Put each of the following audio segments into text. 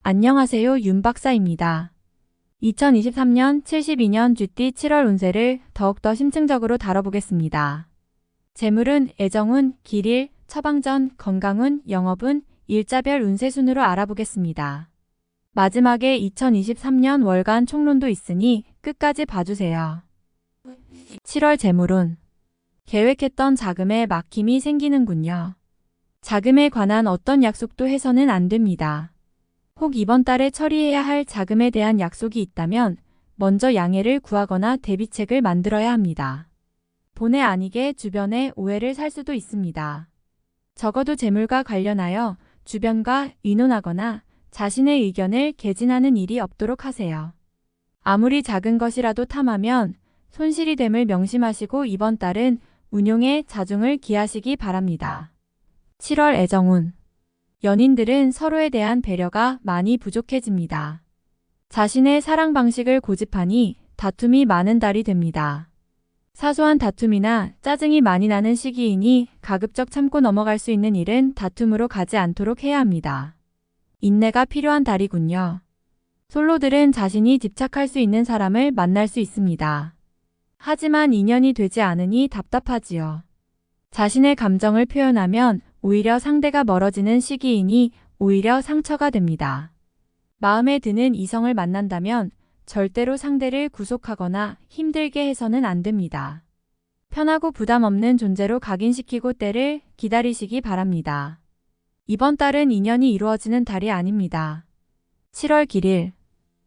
안녕하세요, 윤 박사입니다. 2023년 72년 쥐띠 7월 운세를 더욱더 심층적으로 다뤄보겠습니다. 재물운, 애정운, 길일, 처방전, 건강운, 영업운, 일자별 운세 순으로 알아보겠습니다. 마지막에 2023년 월간 총론도 있으니 끝까지 봐주세요. 7월 재물운. 계획했던 자금에 막힘이 생기는군요. 자금에 관한 어떤 약속도 해서는 안 됩니다. 혹 이번 달에 처리해야 할 자금에 대한 약속이 있다면 먼저 양해를 구하거나 대비책을 만들어야 합니다. 본의 아니게 주변에 오해를 살 수도 있습니다. 적어도 재물과 관련하여 주변과 의논하거나 자신의 의견을 개진하는 일이 없도록 하세요. 아무리 작은 것이라도 탐하면 손실이 됨을 명심하시고 이번 달은 운용에 자중을 기하시기 바랍니다. 7월 애정운. 연인들은 서로에 대한 배려가 많이 부족해집니다. 자신의 사랑 방식을 고집하니 다툼이 많은 달이 됩니다. 사소한 다툼이나 짜증이 많이 나는 시기이니 가급적 참고 넘어갈 수 있는 일은 다툼으로 가지 않도록 해야 합니다. 인내가 필요한 달이군요. 솔로들은 자신이 집착할 수 있는 사람을 만날 수 있습니다. 하지만 인연이 되지 않으니 답답하지요. 자신의 감정을 표현하면 오히려 상대가 멀어지는 시기이니 오히려 상처가 됩니다. 마음에 드는 이성을 만난다면 절대로 상대를 구속하거나 힘들게 해서는 안 됩니다. 편하고 부담 없는 존재로 각인시키고 때를 기다리시기 바랍니다. 이번 달은 인연이 이루어지는 달이 아닙니다. 7월 길일.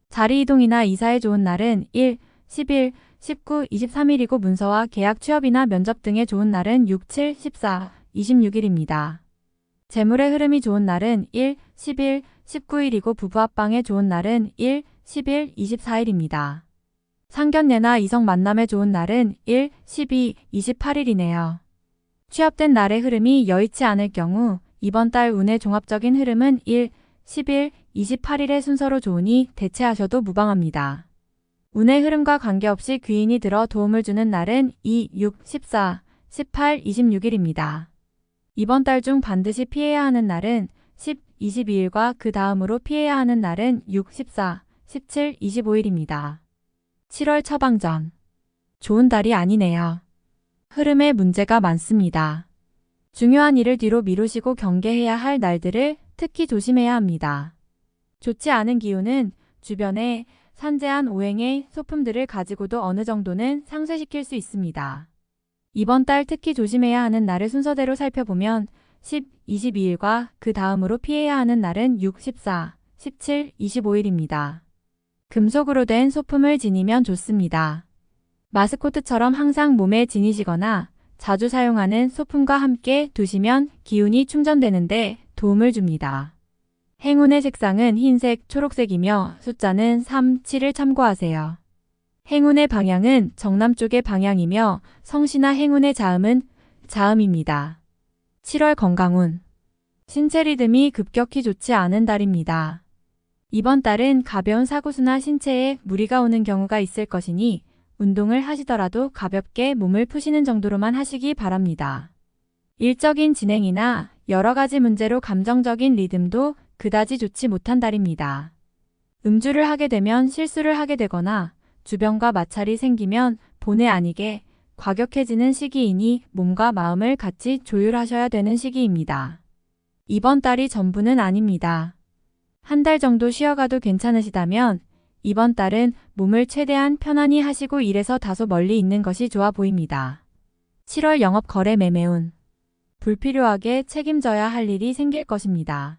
자리 이동이나 이사에 좋은 날은 1, 11, 19, 23일이고 문서와 계약 취업이나 면접 등에 좋은 날은 6, 7, 14, 26일입니다. 재물의 흐름이 좋은 날은 1, 11, 19일이고 부부 합방에 좋은 날은 1, 11, 24일입니다. 상견례나 이성 만남에 좋은 날은 1, 12, 28일이네요. 취업된 날의 흐름이 여의치 않을 경우 이번 달 운의 종합적인 흐름은 1, 11, 28일의 순서로 좋으니 대체하셔도 무방합니다. 운의 흐름과 관계없이 귀인이 들어 도움을 주는 날은 2, 6, 14, 18, 26일입니다. 이번 달 중 반드시 피해야 하는 날은 10, 22일과 그 다음으로 피해야 하는 날은 6, 14, 17, 25일입니다. 7월 처방전. 좋은 달이 아니네요. 흐름에 문제가 많습니다. 중요한 일을 뒤로 미루시고 경계해야 할 날들을 특히 조심해야 합니다. 좋지 않은 기운은 주변에 산재한 오행의 소품들을 가지고도 어느 정도는 상쇄시킬 수 있습니다. 이번 달 특히 조심해야 하는 날을 순서대로 살펴보면 10, 22일과 그 다음으로 피해야 하는 날은 6, 14, 17, 25일입니다. 금속으로 된 소품을 지니면 좋습니다. 마스코트처럼 항상 몸에 지니시거나 자주 사용하는 소품과 함께 두시면 기운이 충전되는데 도움을 줍니다. 행운의 색상은 흰색, 초록색이며 숫자는 3, 7을 참고하세요. 행운의 방향은 정남쪽의 방향이며 성씨나 행운의 자음은 자음입니다. 7월 건강운. 신체 리듬이 급격히 좋지 않은 달입니다. 이번 달은 가벼운 사고수나 신체에 무리가 오는 경우가 있을 것이니 운동을 하시더라도 가볍게 몸을 푸시는 정도로만 하시기 바랍니다. 일적인 진행이나 여러 가지 문제로 감정적인 리듬도 그다지 좋지 못한 달입니다. 음주를 하게 되면 실수를 하게 되거나 주변과 마찰이 생기면 본의 아니게 과격해지는 시기이니 몸과 마음을 같이 조율하셔야 되는 시기입니다. 이번 달이 전부는 아닙니다. 한 달 정도 쉬어가도 괜찮으시다면 이번 달은 몸을 최대한 편안히 하시고 일에서 다소 멀리 있는 것이 좋아 보입니다. 7월 영업 거래 매매운. 불필요하게 책임져야 할 일이 생길 것입니다.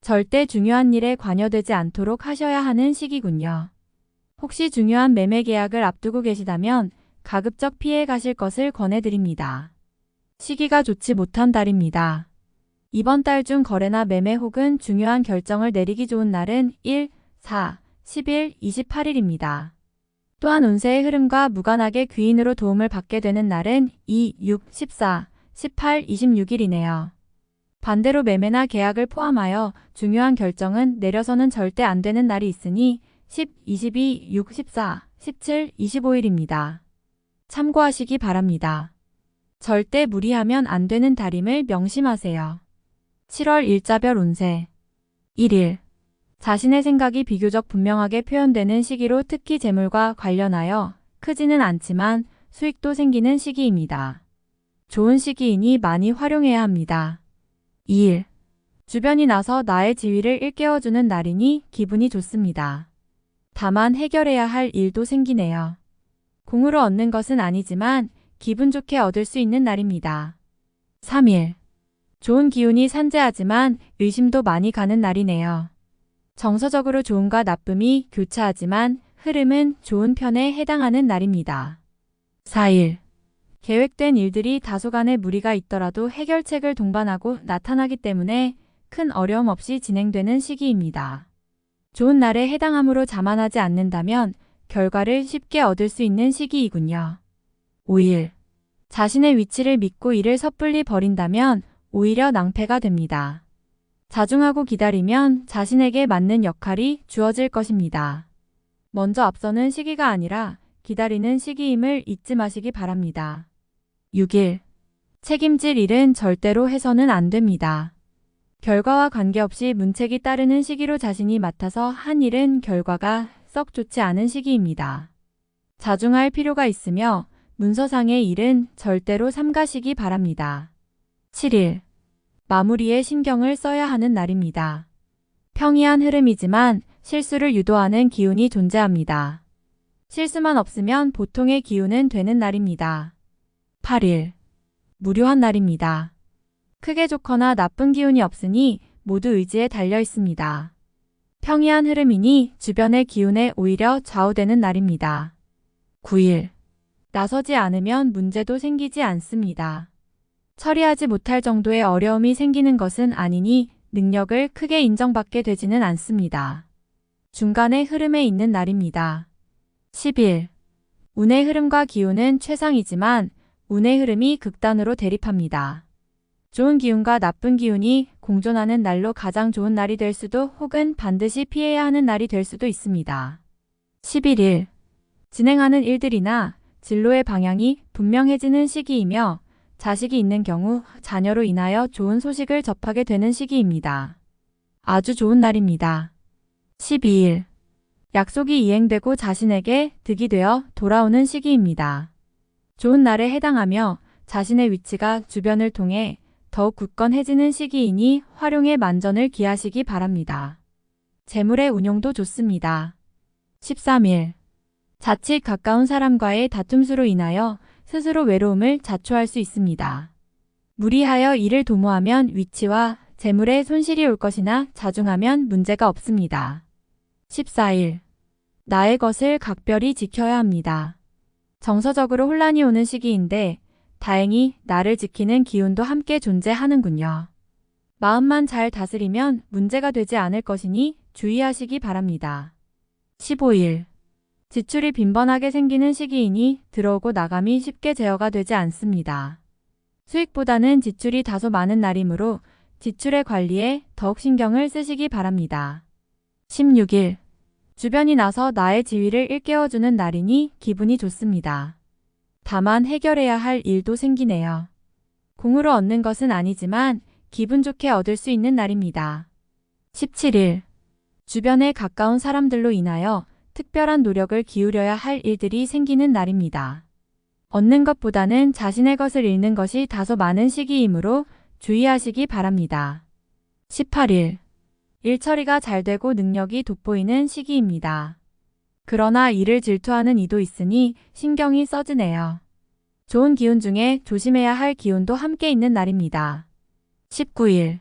절대 중요한 일에 관여되지 않도록 하셔야 하는 시기군요. 혹시 중요한 매매 계약을 앞두고 계시다면 가급적 피해 가실 것을 권해드립니다. 시기가 좋지 못한 달입니다. 이번 달 중 거래나 매매 혹은 중요한 결정을 내리기 좋은 날은 1, 4, 11, 28일입니다. 또한 운세의 흐름과 무관하게 귀인으로 도움을 받게 되는 날은 2, 6, 14, 18, 26일이네요. 반대로 매매나 계약을 포함하여 중요한 결정은 내려서는 절대 안 되는 날이 있으니 10, 22, 6, 14, 17, 25일입니다. 참고하시기 바랍니다. 절대 무리하면 안 되는 달임을 명심하세요. 7월 일자별 운세. 1일. 자신의 생각이 비교적 분명하게 표현되는 시기로 특히 재물과 관련하여 크지는 않지만 수익도 생기는 시기입니다. 좋은 시기이니 많이 활용해야 합니다. 2일. 주변이 나서 나의 지위를 일깨워주는 날이니 기분이 좋습니다. 다만 해결해야 할 일도 생기네요. 공으로 얻는 것은 아니지만 기분 좋게 얻을 수 있는 날입니다. 3일. 좋은 기운이 산재하지만 의심도 많이 가는 날이네요. 정서적으로 좋음과 나쁨이 교차하지만 흐름은 좋은 편에 해당하는 날입니다. 4일. 계획된 일들이 다소간의 무리가 있더라도 해결책을 동반하고 나타나기 때문에 큰 어려움 없이 진행되는 시기입니다. 좋은 날에 해당하므로 자만하지 않는다면 결과를 쉽게 얻을 수 있는 시기이군요. 5일. 자신의 위치를 믿고 일을 섣불리 버린다면 오히려 낭패가 됩니다. 자중하고 기다리면 자신에게 맞는 역할이 주어질 것입니다. 먼저 앞서는 시기가 아니라 기다리는 시기임을 잊지 마시기 바랍니다. 6일. 책임질 일은 절대로 해서는 안 됩니다. 결과와 관계없이 문책이 따르는 시기로 자신이 맡아서 한 일은 결과가 썩 좋지 않은 시기입니다. 자중할 필요가 있으며 문서상의 일은 절대로 삼가시기 바랍니다. 7일. 마무리에 신경을 써야 하는 날입니다. 평이한 흐름이지만 실수를 유도하는 기운이 존재합니다. 실수만 없으면 보통의 기운은 되는 날입니다. 8일. 무료한 날입니다. 크게 좋거나 나쁜 기운이 없으니 모두 의지에 달려 있습니다. 평이한 흐름이니 주변의 기운에 오히려 좌우되는 날입니다. 9일. 나서지 않으면 문제도 생기지 않습니다. 처리하지 못할 정도의 어려움이 생기는 것은 아니니 능력을 크게 인정받게 되지는 않습니다. 중간의 흐름에 있는 날입니다. 10일. 운의 흐름과 기운은 최상이지만 운의 흐름이 극단으로 대립합니다. 좋은 기운과 나쁜 기운이 공존하는 날로 가장 좋은 날이 될 수도 혹은 반드시 피해야 하는 날이 될 수도 있습니다. 11일. 진행하는 일들이나 진로의 방향이 분명해지는 시기이며 자식이 있는 경우 자녀로 인하여 좋은 소식을 접하게 되는 시기입니다. 아주 좋은 날입니다. 12일. 약속이 이행되고 자신에게 득이 되어 돌아오는 시기입니다. 좋은 날에 해당하며 자신의 위치가 주변을 통해 더욱 굳건해지는 시기이니 활용에 만전을 기하시기 바랍니다. 재물의 운용도 좋습니다. 13일. 자칫 가까운 사람과의 다툼수로 인하여 스스로 외로움을 자초할 수 있습니다. 무리하여 일을 도모하면 위치와 재물에 손실이 올 것이나 자중하면 문제가 없습니다. 14일. 나의 것을 각별히 지켜야 합니다. 정서적으로 혼란이 오는 시기인데 다행히 나를 지키는 기운도 함께 존재하는군요. 마음만 잘 다스리면 문제가 되지 않을 것이니 주의하시기 바랍니다. 15일. 지출이 빈번하게 생기는 시기이니 들어오고 나감이 쉽게 제어가 되지 않습니다. 수익보다는 지출이 다소 많은 날이므로 지출의 관리에 더욱 신경을 쓰시기 바랍니다. 16일. 주변이 나서 나의 지위를 일깨워주는 날이니 기분이 좋습니다. 다만 해결해야 할 일도 생기네요. 공으로 얻는 것은 아니지만 기분 좋게 얻을 수 있는 날입니다. 17일. 주변에 가까운 사람들로 인하여 특별한 노력을 기울여야 할 일들이 생기는 날입니다. 얻는 것보다는 자신의 것을 잃는 것이 다소 많은 시기이므로 주의하시기 바랍니다. 18일. 일 처리가 잘 되고 능력이 돋보이는 시기입니다. 그러나 일을 질투하는 이도 있으니 신경이 써지네요. 좋은 기운 중에 조심해야 할 기운도 함께 있는 날입니다. 19일.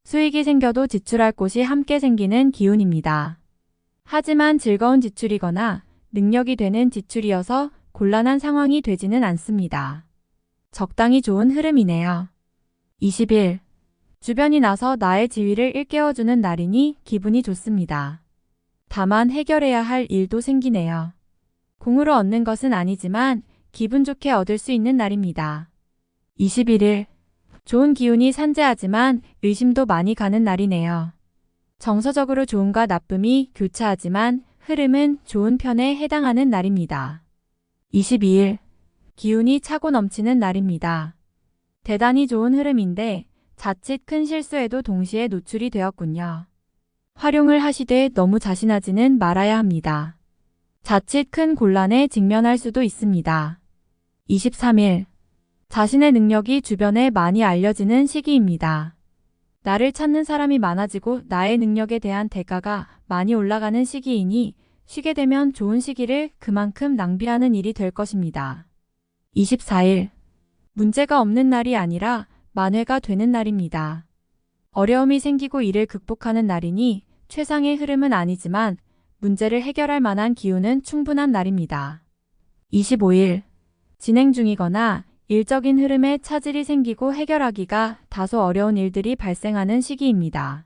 수익이 생겨도 지출할 곳이 함께 생기는 기운입니다. 하지만 즐거운 지출이거나 능력이 되는 지출이어서 곤란한 상황이 되지는 않습니다. 적당히 좋은 흐름이네요. 20일. 주변이 나서 나의 지위를 일깨워주는 날이니 기분이 좋습니다. 다만 해결해야 할 일도 생기네요. 공으로 얻는 것은 아니지만 기분 좋게 얻을 수 있는 날입니다. 21일. 좋은 기운이 산재하지만 의심도 많이 가는 날이네요. 정서적으로 좋음과 나쁨이 교차하지만 흐름은 좋은 편에 해당하는 날입니다. 22일. 기운이 차고 넘치는 날입니다. 대단히 좋은 흐름인데 자칫 큰 실수에도 동시에 노출이 되었군요. 활용을 하시되 너무 자신하지는 말아야 합니다. 자칫 큰 곤란에 직면할 수도 있습니다. 23일. 자신의 능력이 주변에 많이 알려지는 시기입니다. 나를 찾는 사람이 많아지고 나의 능력에 대한 대가가 많이 올라가는 시기이니 쉬게 되면 좋은 시기를 그만큼 낭비하는 일이 될 것입니다. 24일. 문제가 없는 날이 아니라 만회가 되는 날입니다. 어려움이 생기고 이를 극복하는 날이니 최상의 흐름은 아니지만 문제를 해결할 만한 기운은 충분한 날입니다. 25일. 진행 중이거나 일적인 흐름에 차질이 생기고 해결하기가 다소 어려운 일들이 발생하는 시기입니다.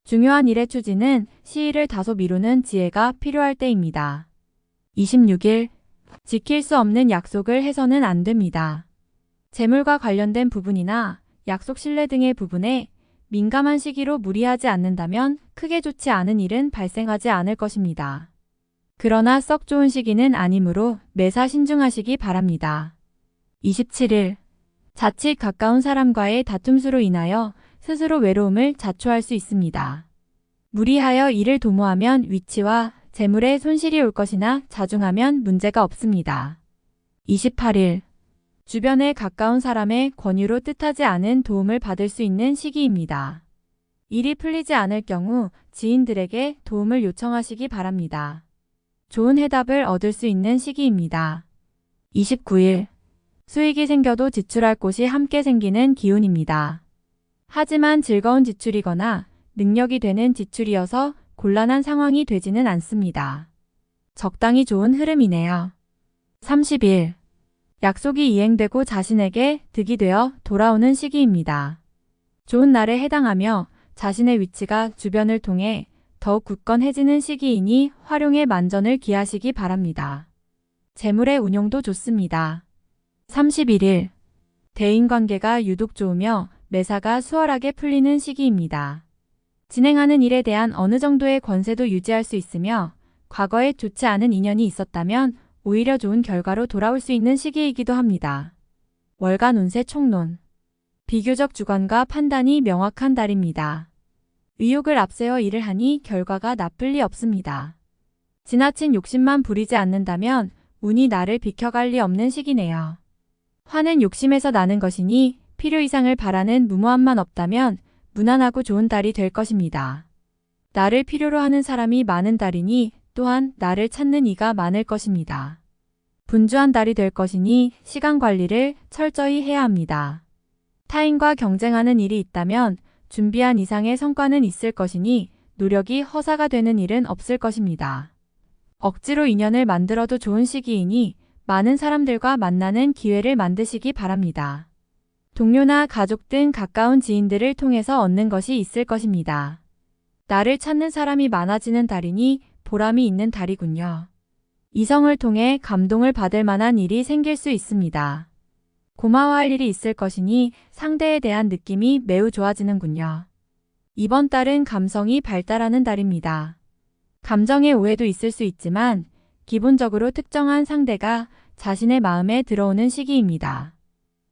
중요한 일의 추진은 시일을 다소 미루는 지혜가 필요할 때입니다. 26일. 지킬 수 없는 약속을 해서는 안 됩니다. 재물과 관련된 부분이나 약속 신뢰 등의 부분에 민감한 시기로 무리하지 않는다면 크게 좋지 않은 일은 발생하지 않을 것입니다. 그러나 썩 좋은 시기는 아니므로 매사 신중하시기 바랍니다. 27일. 자칫 가까운 사람과의 다툼수로 인하여 스스로 외로움을 자초할 수 있습니다. 무리하여 일을 도모하면 위치와 재물에 손실이 올 것이나 자중하면 문제가 없습니다. 28일. 주변에 가까운 사람의 권유로 뜻하지 않은 도움을 받을 수 있는 시기입니다. 일이 풀리지 않을 경우 지인들에게 도움을 요청하시기 바랍니다. 좋은 해답을 얻을 수 있는 시기입니다. 29일. 수익이 생겨도 지출할 곳이 함께 생기는 기운입니다. 하지만 즐거운 지출이거나 능력이 되는 지출이어서 곤란한 상황이 되지는 않습니다. 적당히 좋은 흐름이네요. 30일. 약속이 이행되고 자신에게 득이 되어 돌아오는 시기입니다. 좋은 날에 해당하며 자신의 위치가 주변을 통해 더욱 굳건해지는 시기이니 활용에 만전을 기하시기 바랍니다. 재물의 운용도 좋습니다. 31일. 대인관계가 유독 좋으며 매사가 수월하게 풀리는 시기입니다. 진행하는 일에 대한 어느 정도의 권세도 유지할 수 있으며 과거에 좋지 않은 인연이 있었다면 오히려 좋은 결과로 돌아올 수 있는 시기이기도 합니다. 월간 운세 총론. 비교적 주관과 판단이 명확한 달입니다. 의욕을 앞세워 일을 하니 결과가 나쁠 리 없습니다. 지나친 욕심만 부리지 않는다면 운이 나를 비켜갈 리 없는 시기네요. 화는 욕심에서 나는 것이니 필요 이상을 바라는 무모함만 없다면 무난하고 좋은 달이 될 것입니다. 나를 필요로 하는 사람이 많은 달이니 또한 나를 찾는 이가 많을 것입니다. 분주한 달이 될 것이니 시간 관리를 철저히 해야 합니다. 타인과 경쟁하는 일이 있다면 준비한 이상의 성과는 있을 것이니 노력이 허사가 되는 일은 없을 것입니다. 억지로 인연을 만들어도 좋은 시기이니 많은 사람들과 만나는 기회를 만드시기 바랍니다. 동료나 가족 등 가까운 지인들을 통해서 얻는 것이 있을 것입니다. 나를 찾는 사람이 많아지는 달이니 보람이 있는 달이군요. 이성을 통해 감동을 받을 만한 일이 생길 수 있습니다. 고마워할 일이 있을 것이니 상대에 대한 느낌이 매우 좋아지는군요. 이번 달은 감성이 발달하는 달입니다. 감정의 오해도 있을 수 있지만 기본적으로 특정한 상대가 자신의 마음에 들어오는 시기입니다.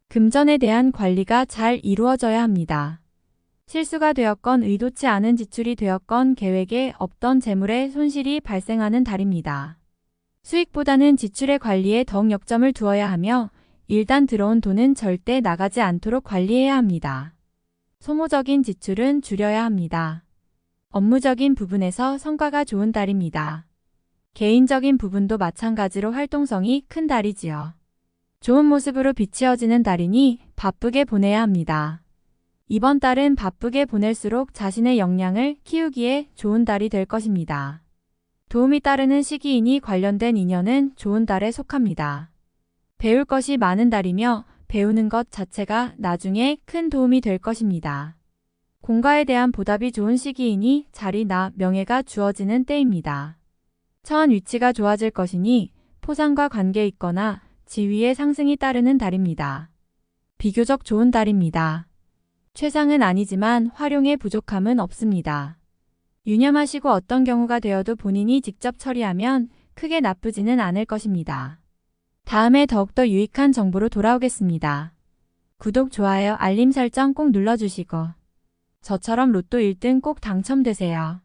금전에 대한 관리가 잘 이루어져야 합니다. 실수가 되었건 의도치 않은 지출이 되었건 계획에 없던 재물의 손실이 발생하는 달입니다. 수익보다는 지출의 관리에 더욱 역점을 두어야 하며 일단 들어온 돈은 절대 나가지 않도록 관리해야 합니다. 소모적인 지출은 줄여야 합니다. 업무적인 부분에서 성과가 좋은 달입니다. 개인적인 부분도 마찬가지로 활동성이 큰 달이지요. 좋은 모습으로 비치어지는 달이니 바쁘게 보내야 합니다. 이번 달은 바쁘게 보낼수록 자신의 역량을 키우기에 좋은 달이 될 것입니다. 도움이 따르는 시기이니 관련된 인연은 좋은 달에 속합니다. 배울 것이 많은 달이며 배우는 것 자체가 나중에 큰 도움이 될 것입니다. 공과에 대한 보답이 좋은 시기이니 자리나 명예가 주어지는 때입니다. 처한 위치가 좋아질 것이니 포상과 관계 있거나 지위의 상승이 따르는 달입니다. 비교적 좋은 달입니다. 최상은 아니지만 활용의 부족함은 없습니다. 유념하시고 어떤 경우가 되어도 본인이 직접 처리하면 크게 나쁘지는 않을 것입니다. 다음에 더욱더 유익한 정보로 돌아오겠습니다. 구독, 좋아요, 알림 설정 꼭 눌러주시고 저처럼 로또 1등 꼭 당첨되세요.